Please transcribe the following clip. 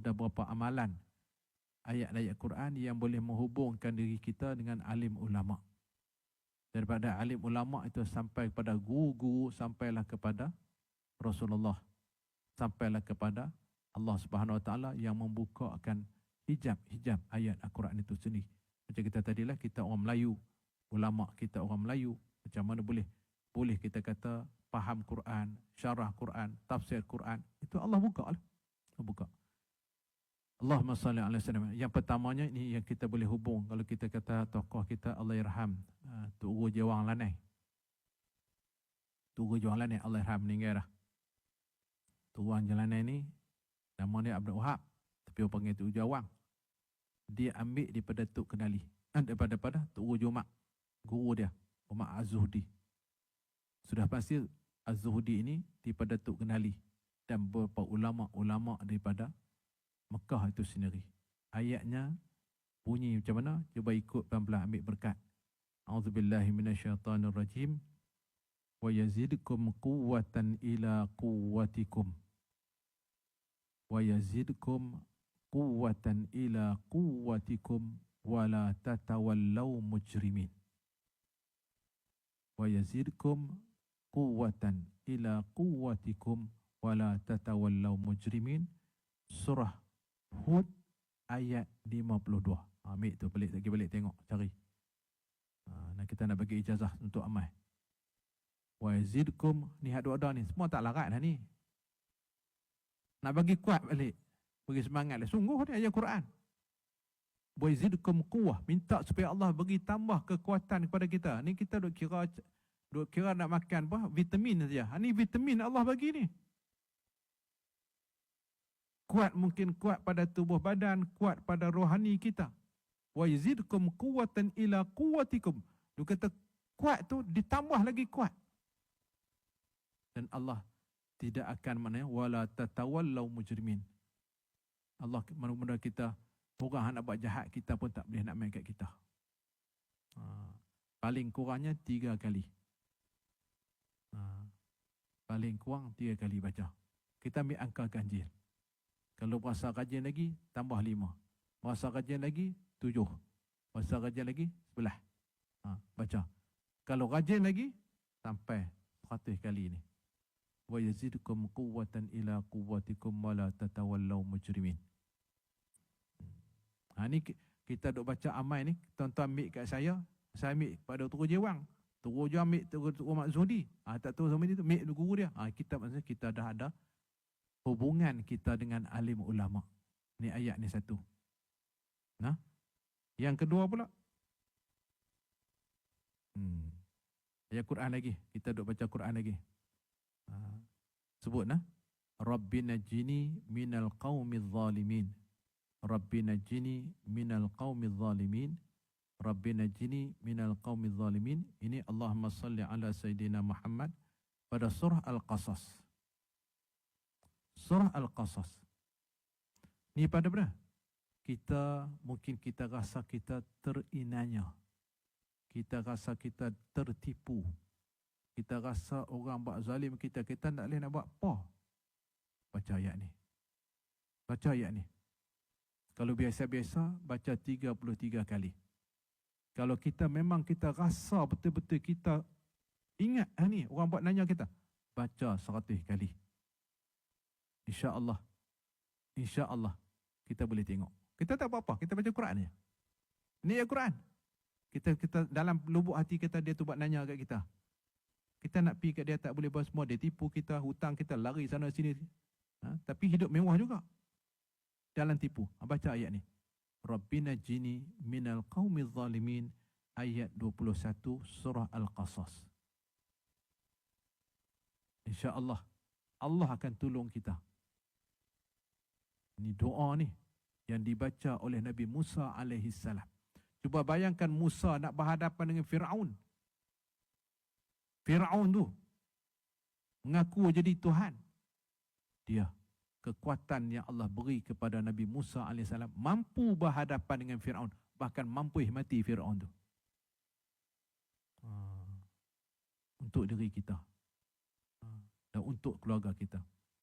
ada beberapa amalan ayat-ayat Quran yang boleh menghubungkan diri kita dengan alim ulama. Daripada alim ulama itu sampai kepada guru-guru, sampailah kepada Rasulullah, sampailah kepada Allah Subhanahu Wa Taala yang membukakan hijab ayat Al-Quran itu sendiri. Macam kita tadilah, kita orang Melayu, ulama kita orang Melayu, macam mana boleh kita kata faham Quran, syarah Quran, tafsir Quran, itu Allah buka lah. Buka. Allahumma salli alaihi wasallam. Yang pertamanya ini yang kita boleh hubung. Kalau kita kata tokoh kita Allahyarham, Tok Guru Jawang Lanai. Tok Guru Jawang Lanai Allahyarham meninggal dah. Tok Guru Jawang Lanai ni nama dia Abdul Wahab, tapi orang panggil Tok Jawang. Dia ambil daripada Tok Kenali, daripada Tok Guru Jumak, guru dia, Umat Az-Zuhdi. Sudah pasti Az-Zuhdi ini daripada Tok Kenali dan beberapa ulama-ulama daripada Mekah itu sendiri. Ayatnya bunyi macam mana? Cuba ikut pelan-pelan, ambil berkat. A'udzubillahi minasyaitanirrajim. Wa yazidkum quwwatan ila quwwatikum. Wa yazidkum quwwatan ila quwwatikum wa la tatawallaw mujrimin. Wa yazidkum quwwatan ila quwwatikum wa la tatawallaw mujrimin. Surah Hud ayat 52. Ambil tu, balik tengok, cari. Nah, kita nak bagi ijazah untuk amal. Wa yazidkum, ni hak doa ni semua tak larat dah ni. Nak bagi kuat balik, bagi semangat lah. Sungguh ni ayat Quran. Wa yazidkum quwwah, minta supaya Allah bagi tambah kekuatan kepada kita. Ni kita duk kira nak makan apa? Vitamin saja. Ni vitamin Allah bagi ni. Kuat, mungkin kuat pada tubuh badan, kuat pada rohani kita. Wa yazidkum quwwatan ila quwwatikum. Dia kata kuat tu ditambah lagi kuat. Dan Allah tidak akan maknanya wala tatawallaw mujrimin. Allah mana-mana kita orang nak buat jahat, kita pun tak boleh nak main kat kita. Paling kurangnya 3 kali. Paling kurang 3 kali baca. Kita ambil angka ganjil. Kalau berasa rajin lagi, tambah 5. Berasa rajin lagi, 7. Berasa rajin lagi, 11. Baca. Kalau rajin lagi, sampai 100 kali ni. Wa yazidkum quwwatan ila quwwatikum wa la tatawallaw mujrimin. Ni kita duk baca amal ni, tuan-tuan ambil kat saya ambil pada Tok Guru Jawang. Tok Guru Jawang ambil Tok Guru Mak Zuhdi. Tak tahu sama dia tu, ambil guru dia. Kita maksudnya kita dah ada hubungan kita dengan alim ulama. Ni ayat ni satu. Nah, yang kedua pula. Ayat Quran lagi. Kita duk baca Quran lagi. Sebut nah. Rabbi najini minal qaumiz zalimin. Rabbi najini minal qaumiz zalimin. Rabbi najini minal qaumiz zalimin. Ini Allahumma salli ala Sayyidina Muhammad pada surah Al-Qasas. Surah Al-Qasas. Ni pada mana? Mungkin kita rasa kita terinanya. Kita rasa kita tertipu. Kita rasa orang buat zalim kita tak boleh nak buat apa. Baca ayat ni. Baca ayat ni. Kalau biasa-biasa, baca 33 kali. Kalau kita rasa betul-betul kita ingat ni, orang buat nanya kita, baca 100 kali. InsyaAllah kita boleh tengok. Kita tak apa-apa, kita baca Quran je. Ini ayat Quran. Kita dalam lubuk hati kita, dia tu buat nanya kat kita. Kita nak pergi kat dia, tak boleh buat semua. Dia tipu kita, hutang kita, lari sana sini. Tapi hidup mewah juga. Jalan tipu. Baca ayat ni. Rabbina jini minal qaumiz zalimin. Ayat 21 surah Al-Qasas. InsyaAllah Allah akan tolong kita. Ini doa ni yang dibaca oleh Nabi Musa alaihi salam. Cuba bayangkan Musa nak berhadapan dengan Fir'aun. Fir'aun tu mengaku jadi Tuhan. Dia, kekuatan yang Allah beri kepada Nabi Musa AS mampu berhadapan dengan Fir'aun. Bahkan mampu mati Fir'aun tu. Untuk diri kita. Dan untuk keluarga kita.